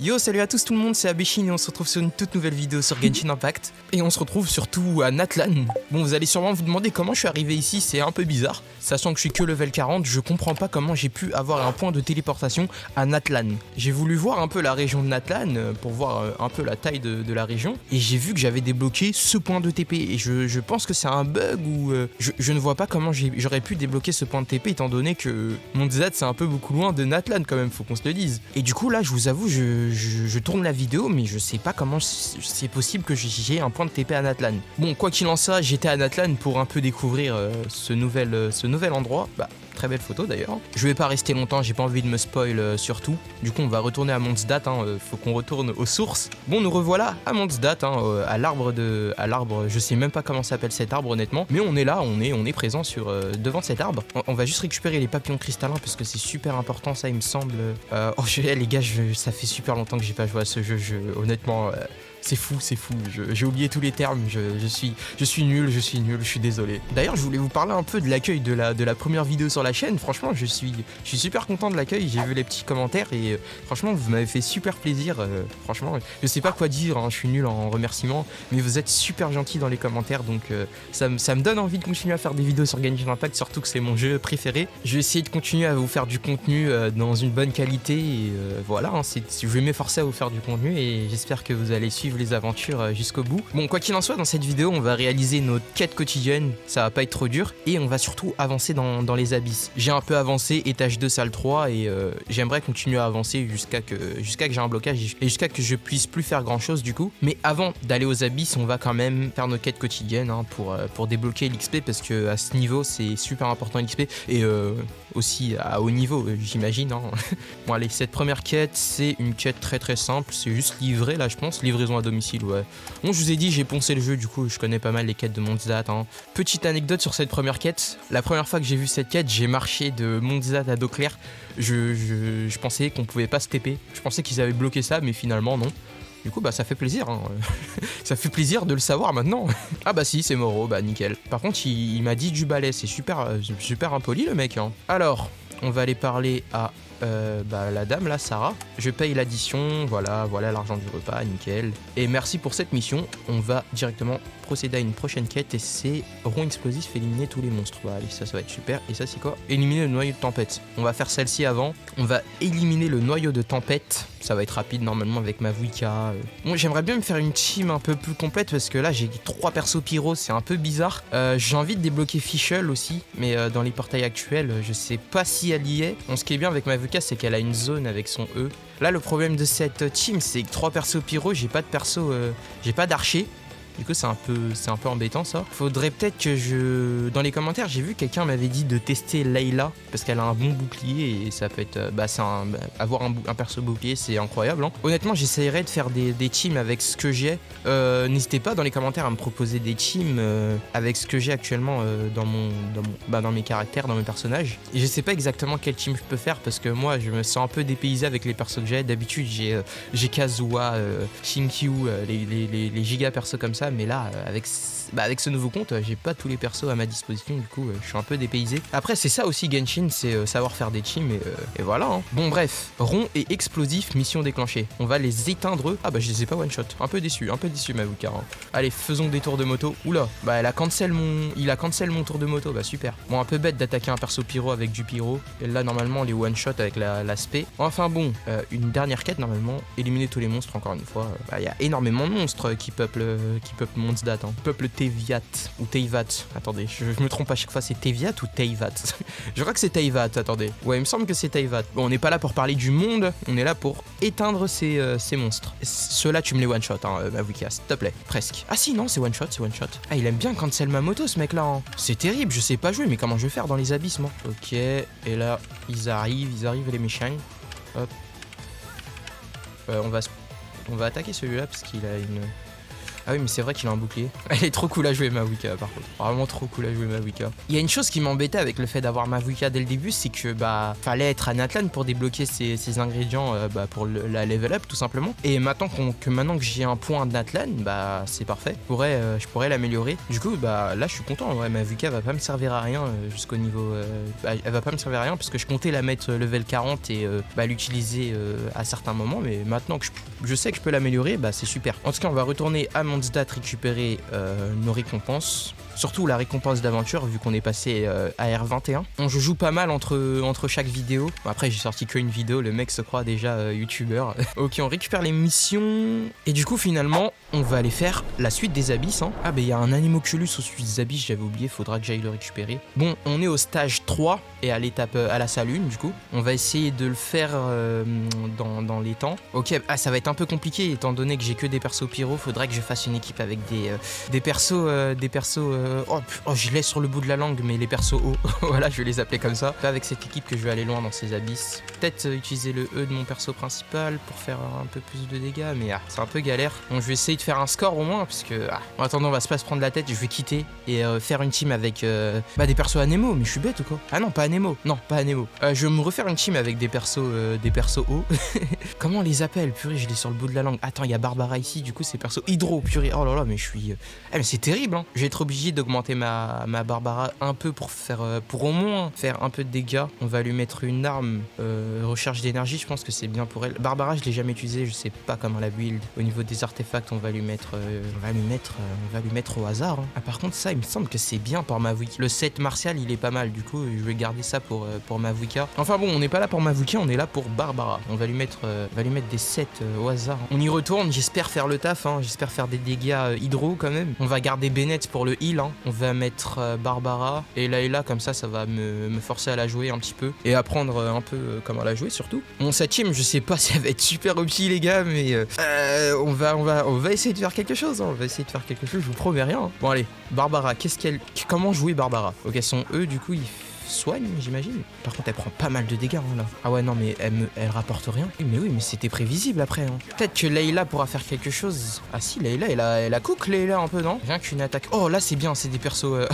Yo, salut à tous tout le monde, c'est Abeshin et on se retrouve sur une toute nouvelle vidéo sur Genshin Impact. Et on se retrouve surtout à Natlan. Bon, vous allez sûrement vous demander comment je suis arrivé ici, c'est un peu bizarre. Sachant que je suis que level 40, je comprends pas comment j'ai pu avoir un point de téléportation à Natlan. J'ai voulu voir un peu la région de Natlan pour voir un peu la taille de la région. Et j'ai vu que j'avais débloqué ce point de TP. Et je pense que c'est un bug ou je ne vois pas comment j'aurais pu débloquer ce point de TP étant donné que Mondstadt c'est un peu beaucoup loin de Natlan quand même, faut qu'on se le dise. Et du coup là, je vous avoue, je tourne la vidéo, mais je sais pas comment c'est possible que j'ai un point de TP à Natlan. Bon, quoi qu'il en soit, j'étais à Natlan pour un peu découvrir ce nouvel endroit. Bah, très belle photo d'ailleurs. Je vais pas rester longtemps, j'ai pas envie de me spoil surtout. Du coup, on va retourner à Mondstadt, faut qu'on retourne aux sources. Bon, nous revoilà à Mondstadt, à l'arbre, je sais même pas comment s'appelle cet arbre honnêtement, mais on est là, on est présent devant cet arbre. On va juste récupérer les papillons cristallins parce que c'est super important, ça il me semble. Les gars, ça fait super longtemps que j'ai pas joué à ce jeu, honnêtement. C'est fou, j'ai oublié tous les termes, je suis nul, je suis désolé. D'ailleurs, je voulais vous parler un peu de l'accueil de la première vidéo sur la chaîne. Franchement, je suis super content de l'accueil, j'ai vu les petits commentaires et franchement, vous m'avez fait super plaisir. Franchement, je sais pas quoi dire, je suis nul en remerciements, mais vous êtes super gentils dans les commentaires, donc ça me donne envie de continuer à faire des vidéos sur Genshin Impact, surtout que c'est mon jeu préféré. Je vais essayer de continuer à vous faire du contenu dans une bonne qualité et voilà, je vais m'efforcer à vous faire du contenu et j'espère que vous allez suivre les aventures jusqu'au bout. Bon, quoi qu'il en soit, dans cette vidéo, on va réaliser notre quête quotidienne, ça va pas être trop dur, et on va surtout avancer dans les abysses. J'ai un peu avancé, étage 2, salle 3, et j'aimerais continuer à avancer jusqu'à que j'ai un blocage, et jusqu'à que je puisse plus faire grand chose du coup. Mais avant d'aller aux abysses, on va quand même faire nos quêtes quotidiennes pour débloquer l'XP, parce que à ce niveau, c'est super important l'XP, et aussi à haut niveau, j'imagine. Bon allez, cette première quête, c'est une quête très très simple, c'est juste livrer là je pense, livraison à domicile, ouais. Bon, je vous ai dit, j'ai poncé le jeu, du coup je connais pas mal les quêtes de Mondstadt. Petite anecdote sur cette première quête, la première fois que j'ai vu cette quête, j'ai marché de Mondstadt à Doclair, je pensais qu'on pouvait pas se TP, je pensais qu'ils avaient bloqué ça, mais finalement non. Du coup, bah ça fait plaisir, ça fait plaisir de le savoir maintenant. Ah bah si, c'est Moreau, bah nickel. Par contre, il m'a dit du balai, c'est super impoli le mec. Alors, on va aller parler à la dame là, Sarah. Je paye l'addition, voilà l'argent du repas, nickel. Et merci pour cette mission, on va directement procéder à une prochaine quête et c'est rond explosif, éliminer tous les monstres. Bah allez, ça va être super. Et ça c'est quoi? Éliminer le noyau de tempête. On va faire celle-ci avant. On va éliminer le noyau de tempête. Ça va être rapide normalement avec ma Vuika. Bon, j'aimerais bien me faire une team un peu plus complète parce que là j'ai 3 persos pyro, c'est un peu bizarre. J'ai envie de débloquer Fischl aussi, mais dans les portails actuels, je sais pas si elle y est. Bon, ce qui est bien avec ma Vuika, c'est qu'elle a une zone avec son E. Là, le problème de cette team, c'est que 3 persos pyro, j'ai pas de perso, j'ai pas d'archer. Du coup, c'est un peu embêtant ça. Faudrait peut-être que dans les commentaires, j'ai vu quelqu'un m'avait dit de tester Layla parce qu'elle a un bon bouclier et ça peut être. Avoir un perso bouclier, c'est incroyable. Honnêtement, j'essayerais de faire des teams avec ce que j'ai. N'hésitez pas dans les commentaires à me proposer des teams avec ce que j'ai actuellement dans mes caractères, dans mes personnages. Et je sais pas exactement quel team je peux faire parce que moi, je me sens un peu dépaysé avec les persos que j'ai. D'habitude, j'ai Kazuha, Shinkyu, les giga persos comme ça. Mais là, avec ce nouveau compte, j'ai pas tous les persos à ma disposition, du coup, je suis un peu dépaysé. Après, c'est ça aussi Genshin, c'est savoir faire des teams et voilà. Bon, bref, rond et explosif, mission déclenchée. On va les éteindre. Ah bah, je les ai pas one shot. Un peu déçu, ma Vuka. Allez, faisons des tours de moto. Oula, bah, il a cancel mon tour de moto, bah super. Bon, un peu bête d'attaquer un perso pyro avec du pyro. Et là, normalement, les one shot avec l'aspect. Enfin bon, une dernière quête, normalement, éliminer tous les monstres, encore une fois. Il y a énormément de monstres qui peuplent Mondstadt, peuple Teyvat ou Teyvat. Attendez, je me trompe à chaque fois, c'est Teyvat ou Teyvat? Je crois que c'est Teyvat, attendez. Ouais, il me semble que c'est Teyvat. Bon, on n'est pas là pour parler du monde, on est là pour éteindre ces monstres. Ceux-là, tu me les one-shot, ma Vuika, s'il te plaît. Presque. Ah si, non, c'est one-shot. Ah, il aime bien cancel ma moto, ce mec-là. C'est terrible, je sais pas jouer, mais comment je vais faire dans les abysses, moi? Ok, et là, ils arrivent les méchants. Hop. On va attaquer celui-là parce qu'il a une... Ah oui, mais c'est vrai qu'il a un bouclier. Elle est trop cool à jouer, Mavuka, par contre. Vraiment trop cool à jouer, Mavuka. Il y a une chose qui m'embêtait avec le fait d'avoir Mavuka dès le début, c'est que bah fallait être à Natlan pour débloquer ces ingrédients pour la level up tout simplement. Et maintenant que j'ai un point de Natlan, bah c'est parfait. Je pourrais l'améliorer. Du coup, bah là je suis content. Ouais, Mavuka va pas me servir à rien jusqu'au niveau. Elle va pas me servir à rien parce que je comptais la mettre level 40 et l'utiliser à certains moments. Mais maintenant que je sais que je peux l'améliorer, bah c'est super. En tout cas, on va retourner à Mondstadt récupérer nos récompenses. Surtout la récompense d'aventure vu qu'on est passé à R21. Je joue pas mal entre chaque vidéo. Après j'ai sorti qu'une vidéo, le mec se croit déjà youtubeur. Ok, on récupère les missions. Et du coup finalement on va aller faire la suite des abysses. Hein. Ah bah il y a un Animoculus au suite des abysses, j'avais oublié, faudra que j'aille le récupérer. Bon, on est au stage 3 et à l'étape à la salle 1 du coup. On va essayer de le faire dans les temps. Ok, ça va être un peu compliqué étant donné que j'ai que des persos pyro. Faudrait que je fasse une équipe avec des persos je laisse sur le bout de la langue, mais les persos hauts, voilà, je vais les appeler comme ça. Pas avec cette équipe que je vais aller loin dans ces abysses. Peut-être utiliser le E de mon perso principal pour faire un peu plus de dégâts, mais c'est un peu galère. Donc je vais essayer de faire un score au moins, parce que en attendant, on va pas se prendre la tête, je vais quitter et faire une team avec des persos Anemo, mais je suis bête ou quoi? Ah non, pas Anemo, non, pas Anemo. Je vais me refaire une team avec des persos hauts. Comment on les appelle? Purée, je l'ai sur le bout de la langue. Attends, il y a Barbara ici, du coup c'est perso Hydro, purée. Oh là là, mais je suis... mais c'est terrible, hein. Je vais être obligé d'augmenter ma Barbara un peu pour au moins faire un peu de dégâts. On va lui mettre une arme recherche d'énergie, je pense que c'est bien pour elle. Barbara, je l'ai jamais utilisée, je sais pas comment la build. Au niveau des artefacts, on va lui mettre au hasard. Hein. Ah, par contre, ça, il me semble que c'est bien pour Mavuka. Le set martial, il est pas mal, du coup, je vais garder ça pour Mavuka. Enfin bon, on n'est pas là pour Mavuka, on est là pour Barbara. On va lui mettre des sets au hasard. On y retourne, j'espère faire le taf, hein. J'espère faire des dégâts hydro quand même. On va garder Bennett pour le heal, hein. On va mettre Barbara et Layla, comme ça va me forcer à la jouer un petit peu et apprendre un peu comment la jouer surtout. Bon, cette team, je sais pas si elle va être super OP les gars, mais on va essayer de faire quelque chose, hein. On va essayer de faire quelque chose, je vous promets rien. Hein. Bon allez, Barbara, comment jouer Barbara? Ok, son E du coup il soigne, j'imagine. Par contre, elle prend pas mal de dégâts hein, là. Ah ouais, non, mais elle rapporte rien. Oui, mais c'était prévisible après. Hein. Peut-être que Layla pourra faire quelque chose. Ah si, Layla, elle a cook Layla un peu, non? Rien qu'une attaque. Oh là, c'est bien, c'est des persos.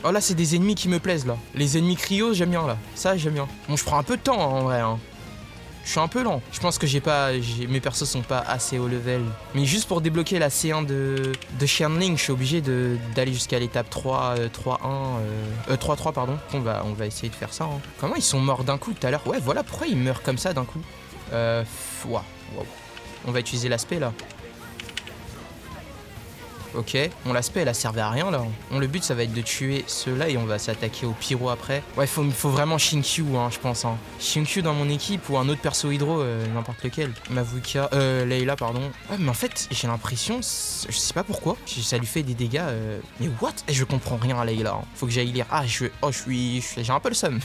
Oh là, c'est des ennemis qui me plaisent là. Les ennemis cryo, j'aime bien là. Ça, j'aime bien. Bon, je prends un peu de temps hein, en vrai. Hein. Je suis un peu lent. Je pense que mes persos sont pas assez haut level. Mais juste pour débloquer la C1 de Xianling, je suis obligé d'aller jusqu'à l'étape 3-3 pardon. On va essayer de faire ça. Hein. Comment ils sont morts d'un coup tout à l'heure? Ouais, voilà pourquoi ils meurent comme ça d'un coup. Wow. On va utiliser l'aspect là. Ok, bon l'aspect elle a servi à rien là. Bon, le but ça va être de tuer ceux-là et on va s'attaquer au pyro après. Ouais, faut vraiment Shinkyu hein, je pense. Hein. Shinkyu dans mon équipe ou un autre perso hydro, n'importe lequel. Mavuka, Layla pardon. Ouais mais en fait j'ai l'impression, je sais pas pourquoi, ça lui fait des dégâts. Mais what? Je comprends rien à Layla. Hein. Faut que j'aille lire. Ah j'ai un peu le seum.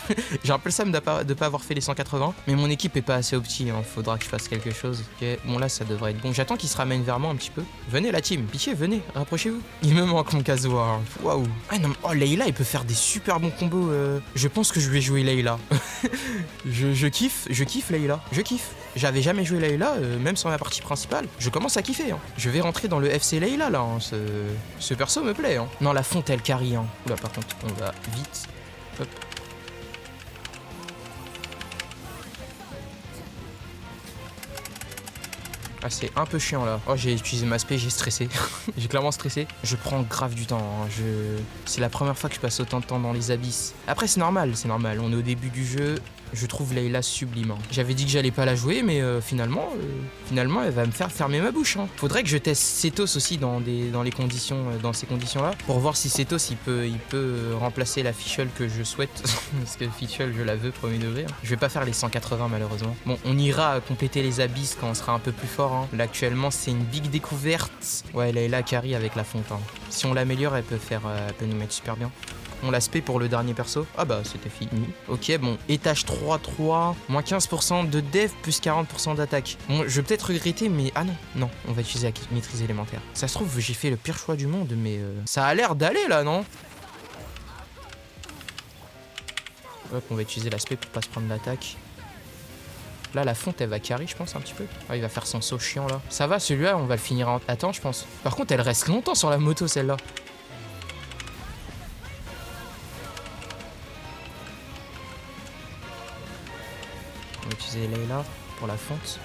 J'ai un peu le seum de pas avoir fait les 180. Mais mon équipe est pas assez opti, hein. Faudra que je fasse quelque chose. Ok, bon là ça devrait être bon. J'attends qu'il se ramène vers moi un petit peu. Venez la team, pitié venez. Rapprochez-vous. Il me manque mon Kazuha. Hein. Waouh. Ah non, oh Layla, il peut faire des super bons combos. Je pense que je vais jouer Layla. je kiffe Layla. Je kiffe. J'avais jamais joué Layla, même sur ma partie principale. Je commence à kiffer. Hein. Je vais rentrer dans le FC Layla là. Hein. Ce perso me plaît. Hein. Non, la fonte elle carry. Hein. Oula, par contre, on va vite. Hop. Ah c'est un peu chiant là. Oh j'ai utilisé ma spé, j'ai stressé. J'ai clairement stressé. Je prends grave du temps. Hein. C'est la première fois que je passe autant de temps dans les abysses. Après c'est normal. On est au début du jeu. Je trouve Layla sublime. Hein. J'avais dit que j'allais pas la jouer, mais finalement, elle va me faire fermer ma bouche. Hein. Faudrait que je teste Setos aussi dans ces conditions-là, pour voir si Setos il peut remplacer la Fischl que je souhaite, parce que Fischl je la veux premier degré. Hein. Je vais pas faire les 180 malheureusement. Bon, on ira compléter les abysses quand on sera un peu plus fort. Hein. Là actuellement c'est une big découverte. Ouais, Layla carry avec la fonte. Hein. Si on l'améliore, elle peut nous mettre super bien. On l'aspect pour le dernier perso. Ah bah c'était fini. Ok bon, étage 3-3, moins 15% de dev plus 40% d'attaque. Bon je vais peut-être regretter mais ah non, on va utiliser la maîtrise élémentaire. Ça se trouve j'ai fait le pire choix du monde mais ça a l'air d'aller là non? Hop on va utiliser l'aspect pour pas se prendre l'attaque. Là, la fonte, elle va carry, je pense, un petit peu. Ah, il va faire son saut chiant, là. Ça va, celui-là, on va le finir à temps, je pense. Par contre, elle reste longtemps sur la moto, celle-là. On va utiliser Layla pour la fonte.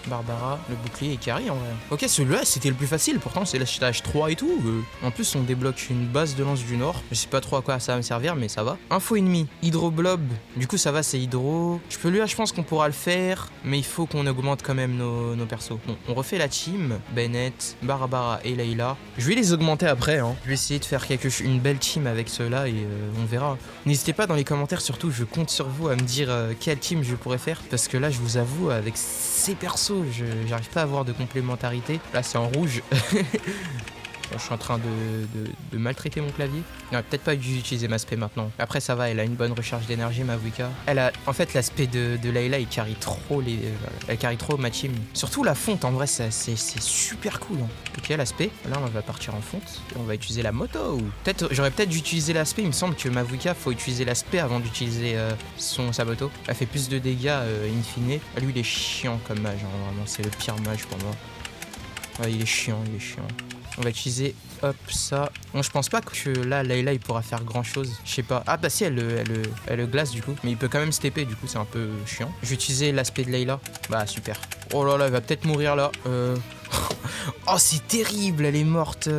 Barbara, le bouclier et carry en vrai. Ok, celui-là c'était le plus facile, pourtant c'est le stage 3 et tout. En plus on débloque une base de lance du nord. Je sais pas trop à quoi ça va me servir mais ça va. Info ennemi, hydroblob. Du coup ça va, c'est hydro. Je pense qu'on pourra le faire, mais il faut qu'on augmente quand même nos persos. Bon, on refait la team. Bennett, Barbara et Layla. Je vais les augmenter après hein. Je vais essayer de faire une belle team avec ceux-là et on verra. N'hésitez pas dans les commentaires surtout, je compte sur vous à me dire quelle team je pourrais faire. Parce que là je vous avoue avec ces persos j'arrive pas à avoir de complémentarité. Là c'est en rouge. Je suis en train de maltraiter mon clavier. Non, peut-être pas dû utiliser ma spé maintenant. Après ça va, elle a une bonne recharge d'énergie, Mavuika. Elle a, en fait, l'aspect de Layla, il carry trop elle carry trop ma team. Surtout la fonte, en vrai, c'est super cool. Hein. Ok, l'aspect. Là, on va partir en fonte. Et on va utiliser la moto. Ou j'aurais peut-être dû utiliser l'aspect. Il me semble que Mavuika, faut utiliser l'aspect avant d'utiliser sa moto. Elle fait plus de dégâts in fine. Lui, il est chiant comme mage. Hein, vraiment, c'est le pire mage pour moi. Ouais, il est chiant. On va utiliser, hop, ça. Bon, je pense pas que là, Layla, il pourra faire grand chose. Je sais pas. Ah, bah si, elle le glace du coup. Mais il peut quand même se TP, du coup, c'est un peu chiant. Je vais utiliser l'aspect de Layla. Bah, super. Oh là là, elle va peut-être mourir là. Oh, c'est terrible, elle est morte.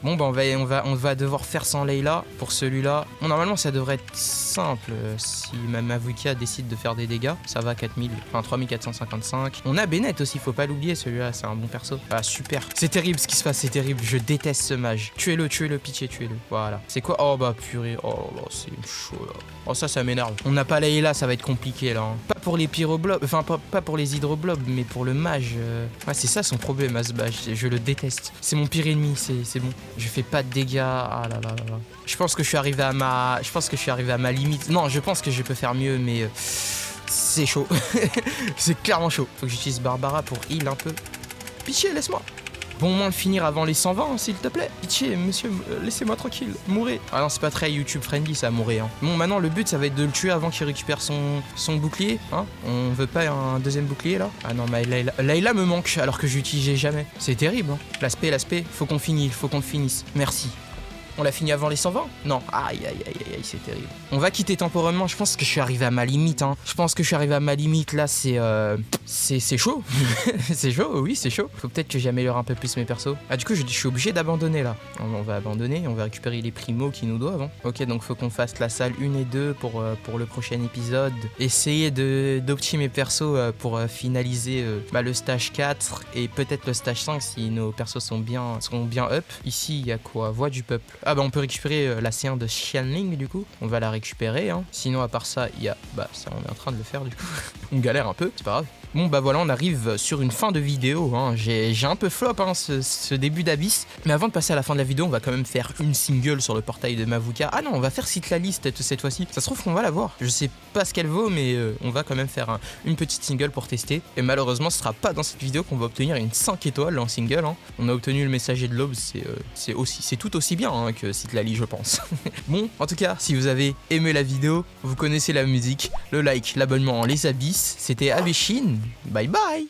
Bon, bah, on va devoir faire sans Layla pour celui-là. Bon, normalement, ça devrait être simple. Si Mavuika décide de faire des dégâts, ça va 3455. On a Bennett aussi, faut pas l'oublier, celui-là, c'est un bon perso. Ah, super. C'est terrible ce qui se passe, c'est terrible. Je déteste ce mage. Tuez-le, pitié, tuez-le. Voilà. C'est quoi? Oh, bah, purée. Oh là, c'est chaud là. Oh, ça m'énerve. On n'a pas Layla, ça va être compliqué là. Hein. Pas pour les pyroblobs, enfin, pas pour les hydroblobs, mais pour le mage. Ouais, c'est ça son problème à ce mage. Je le déteste. C'est mon pire ennemi, c'est bon. Je fais pas de dégâts. Ah là là là là. Je pense que je suis arrivé à ma limite. Non, je pense que je peux faire mieux, mais c'est chaud. C'est clairement chaud. Faut que j'utilise Barbara pour heal un peu. Pitié, laisse-moi. Bon, au moins le finir avant les 120, hein, s'il te plaît. Pitié, monsieur, laissez-moi tranquille. Mourez. Ah non, c'est pas très YouTube friendly, ça, mourir. Hein. Bon, maintenant, le but, ça va être de le tuer avant qu'il récupère son bouclier. Hein. On veut pas un deuxième bouclier, là? Ah non, mais Layla me manque, alors que je l'utilisais jamais. C'est terrible, hein. L'aspect, faut qu'on finisse. Merci. On l'a fini avant les 120? Non. Aïe, c'est terrible. On va quitter temporairement. Je pense que je suis arrivé à ma limite. Hein. Là, c'est chaud. C'est chaud, oui, c'est chaud. Faut peut-être que j'améliore un peu plus mes persos. Ah, du coup, je suis obligé d'abandonner là. On va abandonner. On va récupérer les primos qui nous doivent. Hein. Ok, donc faut qu'on fasse la salle 1 et 2 pour le prochain épisode. Essayer d'optimiser mes persos pour finaliser le stage 4 et peut-être le stage 5 si nos persos seront bien up. Ici, il y a quoi? Voix du peuple. Ah bah on peut récupérer la C1 de Xianling du coup. On va la récupérer hein. Sinon à part ça il y a... Bah ça on est en train de le faire du coup. On galère un peu, c'est pas grave. Bon bah voilà, on arrive sur une fin de vidéo hein. J'ai un peu flop hein, ce début d'Abyss. Mais avant de passer à la fin de la vidéo, on va quand même faire une single sur le portail de Mavuika. Ah non, on va faire Citlali cette fois-ci. Ça se trouve qu'on va la voir. Je sais pas ce qu'elle vaut, mais on va quand même faire une petite single pour tester. Et malheureusement, ce sera pas dans cette vidéo qu'on va obtenir une 5 étoiles en single. Hein. On a obtenu le messager de l'aube, c'est tout aussi bien hein, que Citlali, je pense. Bon, en tout cas, si vous avez aimé la vidéo, vous connaissez la musique, le like, l'abonnement, les abysses. C'était Aveshin. Bye bye.